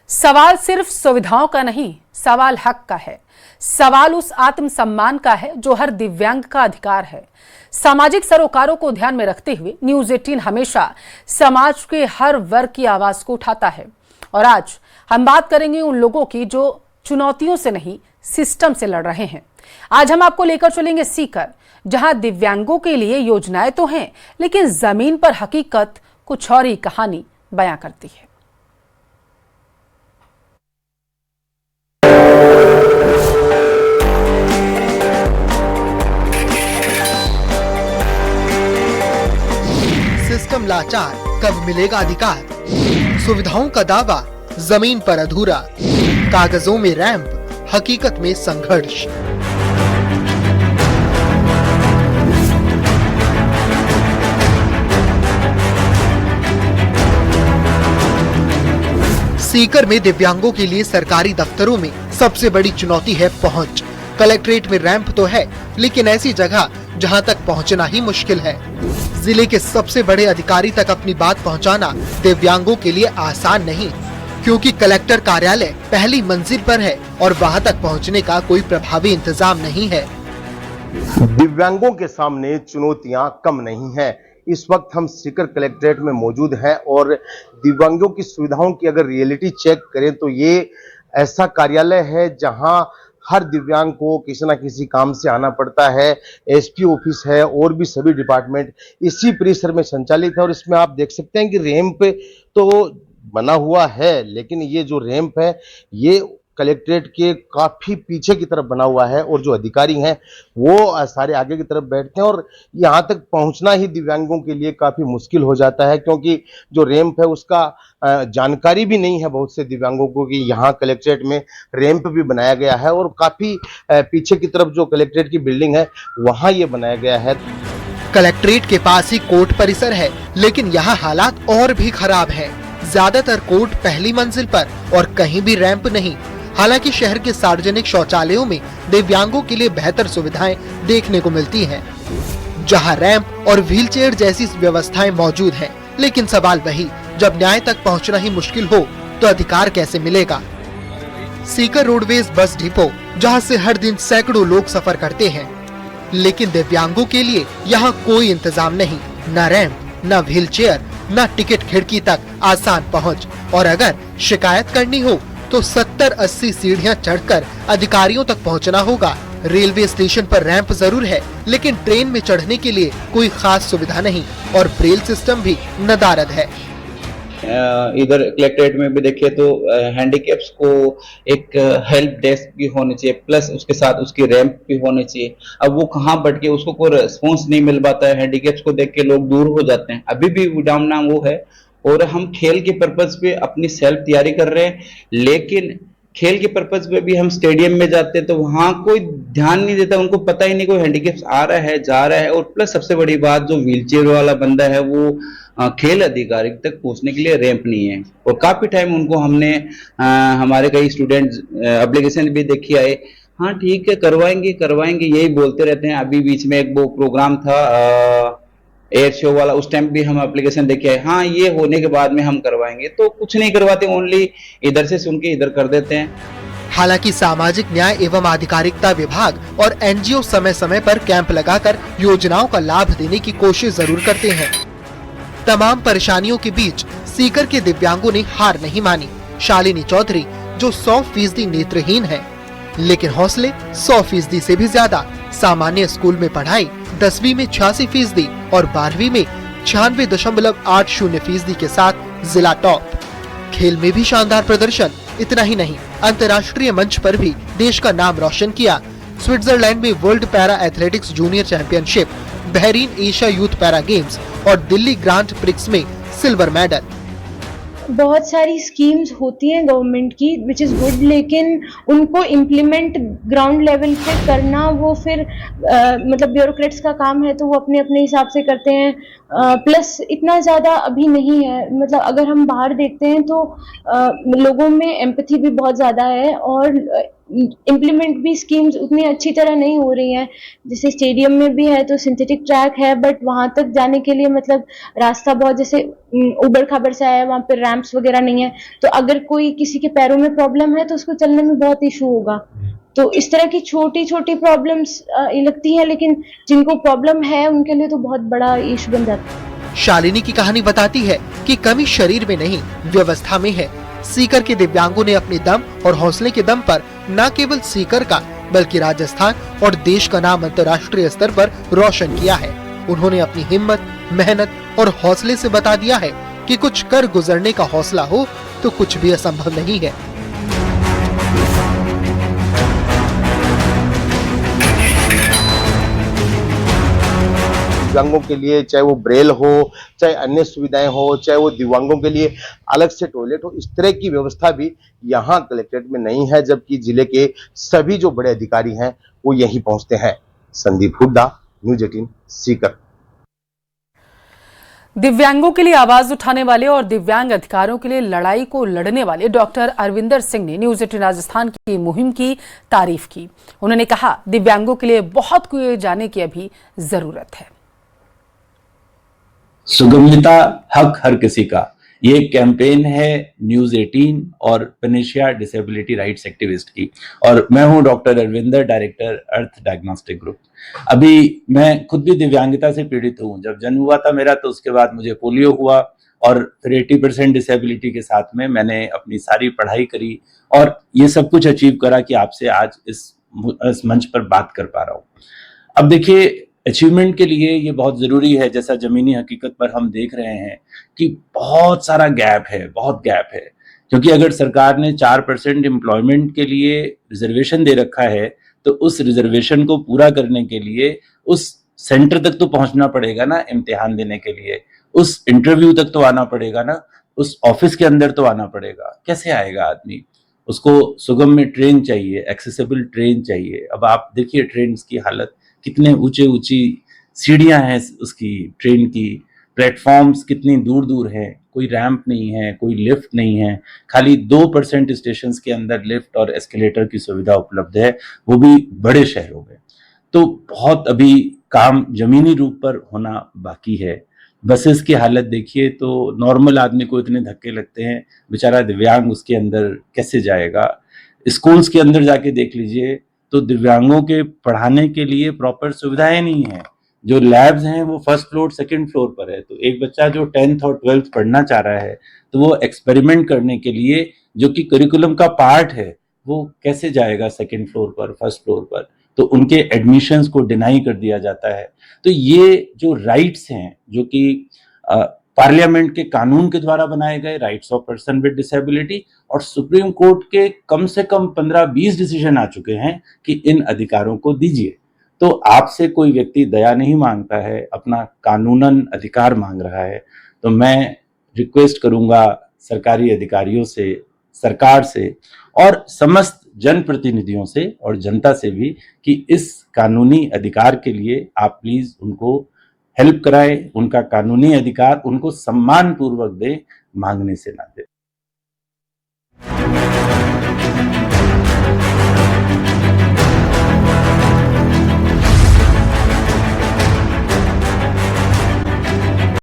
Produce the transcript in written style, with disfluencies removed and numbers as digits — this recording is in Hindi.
सवाल सिर्फ सुविधाओं का नहीं, सवाल हक का है। सवाल उस आत्मसम्मान का है जो हर दिव्यांग का अधिकार है। सामाजिक सरोकारों को ध्यान में रखते हुए न्यूज़ 18 हमेशा समाज के हर वर्ग की आवाज को उठाता है। और आज हम बात करेंगे उन लोगों की जो चुनौतियों से नहीं, सिस्टम से लड़ रहे हैं। आज हम आपको लेकर चलेंगे सीकर, जहां दिव्यांगों के लिए योजनाएं तो हैं, लेकिन जमीन पर हकीकत कुछ और ही कहानी बयां करती है। सिस्टम लाचार, कब मिलेगा अधिकार? सुविधाओं का दावा, जमीन पर अधूरा। कागजों में रैंप, हकीकत में संघर्ष। सीकर में दिव्यांगों के लिए सरकारी दफ्तरों में सबसे बड़ी चुनौती है पहुंच। कलेक्ट्रेट में रैंप तो है, लेकिन ऐसी जगह जहां तक पहुंचना ही मुश्किल है। जिले के सबसे बड़े अधिकारी तक अपनी बात पहुंचाना दिव्यांगों के लिए आसान नहीं, क्योंकि कलेक्टर कार्यालय पहली मंजिल पर है और वहां तक पहुंचने का कोई प्रभावी इंतजाम नहीं है। दिव्यांगों के सामने चुनौतियां कम नहीं है। इस वक्त हम सीकर कलेक्ट्रेट में मौजूद हैं और दिव्यांगों की सुविधाओं की अगर रियलिटी चेक करें तो ये ऐसा कार्यालय है जहां हर दिव्यांग को किसी न किसी काम से आना पड़ता है। एसपी ऑफिस है और भी सभी डिपार्टमेंट इसी परिसर में संचालित है। और इसमें आप देख सकते हैं कि रैंप तो बना हुआ है, लेकिन ये जो रैंप है ये कलेक्ट्रेट के काफी पीछे की तरफ बना हुआ है और जो अधिकारी हैं वो सारे आगे की तरफ बैठते हैं और यहाँ तक पहुँचना ही दिव्यांगों के लिए काफी मुश्किल हो जाता है, क्योंकि जो रैंप है उसका जानकारी भी नहीं है बहुत से दिव्यांगों को कि यहाँ कलेक्ट्रेट में रैंप भी बनाया गया है। और काफी पीछे की तरफ जो कलेक्ट्रेट की बिल्डिंग है वहाँ ये बनाया गया है। कलेक्ट्रेट के पास ही कोर्ट परिसर है, लेकिन यहाँ हालात और भी खराब है। ज्यादातर कोर्ट पहली मंजिल पर और कहीं भी रैंप नहीं। हालांकि शहर के सार्वजनिक शौचालयों में दिव्यांगों के लिए बेहतर सुविधाएं देखने को मिलती हैं, जहां रैंप और व्हीलचेयर जैसी व्यवस्थाएं मौजूद हैं। लेकिन सवाल वही, जब न्याय तक पहुंचना ही मुश्किल हो तो अधिकार कैसे मिलेगा? सीकर रोडवेज बस डिपो, जहां से हर दिन सैकड़ों लोग सफर करते हैं, लेकिन दिव्यांगों के लिए यहाँ कोई इंतजाम नहीं, न रैंप, न व्हीलचेयर, न टिकट खिड़की तक आसान पहुँच। और अगर शिकायत करनी हो तो 70-80 सीढ़ियां चढ़कर अधिकारियों तक पहुंचना होगा। रेलवे स्टेशन पर रैंप जरूर है, लेकिन ट्रेन में चढ़ने के लिए कोई खास सुविधा नहीं और ब्रेल सिस्टम भी नदारद है। इधर कलेक्ट्रेट में भी देखिए तो हैंडीकैप्स को एक हेल्प डेस्क भी होनी चाहिए, प्लस उसके साथ उसकी रैंप भी होनी चाहिए। अब वो कहाँ भटके, उसको कोई रिस्पॉन्स नहीं मिल पाता है। हैंडीकैप्स को देख के लोग दूर हो जाते हैं। अभी भी डामना वो है। और हम खेल के पर्पज पे अपनी सेल्फ तैयारी कर रहे हैं, लेकिन खेल के पर्पज पे भी हम स्टेडियम में जाते हैं तो वहां कोई ध्यान नहीं देता, उनको पता ही नहीं कोई हैंडीकैप्स आ रहा है जा रहा है। और प्लस सबसे बड़ी बात, जो व्हीलचेयर वाला बंदा है वो खेल अधिकारी तक पहुंचने के लिए रैंप नहीं है। और काफी टाइम उनको हमने हमारे कई स्टूडेंट एप्लीकेशन भी देखी आए, हाँ ठीक है करवाएंगे करवाएंगे यही बोलते रहते हैं। अभी बीच में एक वो प्रोग्राम था एयर शो वाला, उस टाइम भी हम एप्लीकेशन देखे आए, हाँ ये होने के बाद में हम करवाएंगे, तो कुछ नहीं करवाते, ओनली इधर से सुन के इधर कर देते हैं। हालांकि सामाजिक न्याय एवं आधिकारिकता विभाग और एनजीओ समय समय पर कैंप लगाकर योजनाओं का लाभ देने की कोशिश जरूर करते हैं। तमाम परेशानियों के बीच सीकर के दिव्यांगों ने हार नहीं मानी। शालिनी चौधरी जो 100% नेत्रहीन है, लेकिन हौसले 100% से भी ज्यादा। सामान्य स्कूल में पढ़ाई 10वीं में 86% और 12वीं में 96.80% के साथ जिला टॉप। खेल में भी शानदार प्रदर्शन। इतना ही नहीं, अंतर्राष्ट्रीय मंच पर भी देश का नाम रोशन किया। स्विट्जरलैंड में world para athletics junior championship, Bahrain Asia youth para games और दिल्ली ग्रांड प्रिक्स में सिल्वर मेडल। बहुत सारी स्कीम्स होती हैं गवर्नमेंट की विच इज़ गुड, लेकिन उनको इम्प्लीमेंट ग्राउंड लेवल पे करना वो फिर मतलब ब्यूरोक्रेट्स का काम है, तो वो अपने अपने हिसाब से करते हैं। प्लस इतना ज़्यादा अभी नहीं है, मतलब अगर हम बाहर देखते हैं तो लोगों में एम्पैथी भी बहुत ज़्यादा है और इम्प्लीमेंट भी स्कीम्स उतनी अच्छी तरह नहीं हो रही हैं। जैसे स्टेडियम में भी है तो सिंथेटिक ट्रैक है, बट वहां तक जाने के लिए मतलब रास्ता बहुत जैसे उबड़ खाबड़ सा है, वहां पे रैंप्स वगैरह नहीं है। तो अगर कोई किसी के पैरों में प्रॉब्लम है तो उसको चलने में बहुत इशू होगा। तो इस तरह की छोटी छोटी प्रॉब्लम्स लगती है, लेकिन जिनको प्रॉब्लम है उनके लिए तो बहुत बड़ा इशू बन जाता है। शालिनी की कहानी बताती है कि कमी शरीर में नहीं, व्यवस्था में है। सीकर के दिव्यांगों ने अपने दम और हौसले के दम पर न केवल सीकर का बल्कि राजस्थान और देश का नाम अंतर्राष्ट्रीय स्तर पर रोशन किया है। उन्होंने अपनी हिम्मत, मेहनत और हौसले से बता दिया है कि कुछ कर गुजरने का हौसला हो तो कुछ भी असंभव नहीं है। दिव्यांगों के लिए, चाहे वो ब्रेल हो, चाहे अन्य सुविधाएं हो, चाहे वो दिव्यांगों के लिए अलग से टॉयलेट हो, इस तरह की व्यवस्था भी यहाँ कलेक्ट्रेट में नहीं है, जबकि जिले के सभी जो बड़े अधिकारी हैं वो यहीं पहुंचते हैं। संदीप हुड्डा, न्यूज़ 18 सीकर। दिव्यांगों के लिए आवाज उठाने वाले और दिव्यांग अधिकारों के लिए लड़ाई को लड़ने वाले डॉक्टर अरविंदर सिंह ने न्यूज़ 18 राजस्थान की मुहिम की तारीफ की। उन्होंने कहा, दिव्यांगों के लिए बहुत किए जाने की अभी जरूरत है। सुगम्यता हक हर किसी का, ये कैंपेन है न्यूज़ 18 और पेनिशिया डिसेबिलिटी राइट्स एक्टिविस्ट की, और मैं हूं डॉक्टर अरविंदर, डायरेक्टर अर्थ डायग्नोस्टिक ग्रुप। अभी मैं खुद भी दिव्यांगता से पीड़ित हूं। जब जन्म हुआ था मेरा तो उसके बाद मुझे पोलियो हुआ, और फिर 80% डिसेबिलिटी के साथ में मैंने अपनी सारी पढ़ाई करी और ये सब कुछ अचीव करा कि आपसे आज इस मंच पर बात कर पा रहा हूं। अब देखिए, अचीवमेंट के लिए ये बहुत ज़रूरी है, जैसा ज़मीनी हकीकत पर हम देख रहे हैं कि बहुत सारा गैप है, बहुत गैप है। क्योंकि अगर सरकार ने 4% एम्प्लॉयमेंट के लिए रिजर्वेशन दे रखा है, तो उस रिजर्वेशन को पूरा करने के लिए उस सेंटर तक तो पहुंचना पड़ेगा ना, इम्तिहान देने के लिए उस इंटरव्यू तक तो आना पड़ेगा ना, उस ऑफिस के अंदर तो आना पड़ेगा। कैसे आएगा आदमी? उसको सुगम में ट्रेन चाहिए, एक्सेसिबल ट्रेन चाहिए। अब आप देखिए ट्रेन की हालत, कितने ऊंची सीढ़ियां हैं उसकी ट्रेन की, प्लेटफॉर्म्स कितनी दूर दूर हैं, कोई रैंप नहीं है, कोई लिफ्ट नहीं है, खाली 2% स्टेशन के अंदर लिफ्ट और एस्केलेटर की सुविधा उपलब्ध है, वो भी बड़े शहरों में। तो बहुत अभी काम जमीनी रूप पर होना बाकी है। बसेस की हालत देखिए तो नॉर्मल आदमी को इतने धक्के लगते हैं, बेचारा दिव्यांग उसके अंदर कैसे जाएगा। स्कूल्स के अंदर जाके देख लीजिए तो दिव्यांगों के पढ़ाने के लिए प्रॉपर सुविधाएं नहीं है। जो लैब्स हैं वो फर्स्ट फ्लोर सेकंड फ्लोर पर है। तो एक बच्चा जो 10th और 12th पढ़ना चाह रहा है तो वो एक्सपेरिमेंट करने के लिए, जो कि करिकुलम का पार्ट है, वो कैसे जाएगा सेकंड फ्लोर पर, फर्स्ट फ्लोर पर? तो उनके एडमिशंस को डिनाई कर दिया जाता है। तो ये जो राइट्स हैं, जो कि पार्लियामेंट के कानून के द्वारा बनाए गए rights of person with disability, और सुप्रीम कोर्ट के कम से कम 15-20 डिसीजन आ चुके हैं कि इन अधिकारों को दीजिए। तो आपसे कोई व्यक्ति दया नहीं मांगता है, अपना कानूनन अधिकार मांग रहा है। तो मैं रिक्वेस्ट करूंगा सरकारी अधिकारियों से, सरकार से और समस्त जनप्रतिनिधियों से और जनता से भी कि इस कानूनी अधिकार के लिए आप प्लीज उनको हेल्प कराएं, उनका कानूनी अधिकार उनको सम्मान पूर्वक दें, मांगने से ना दें।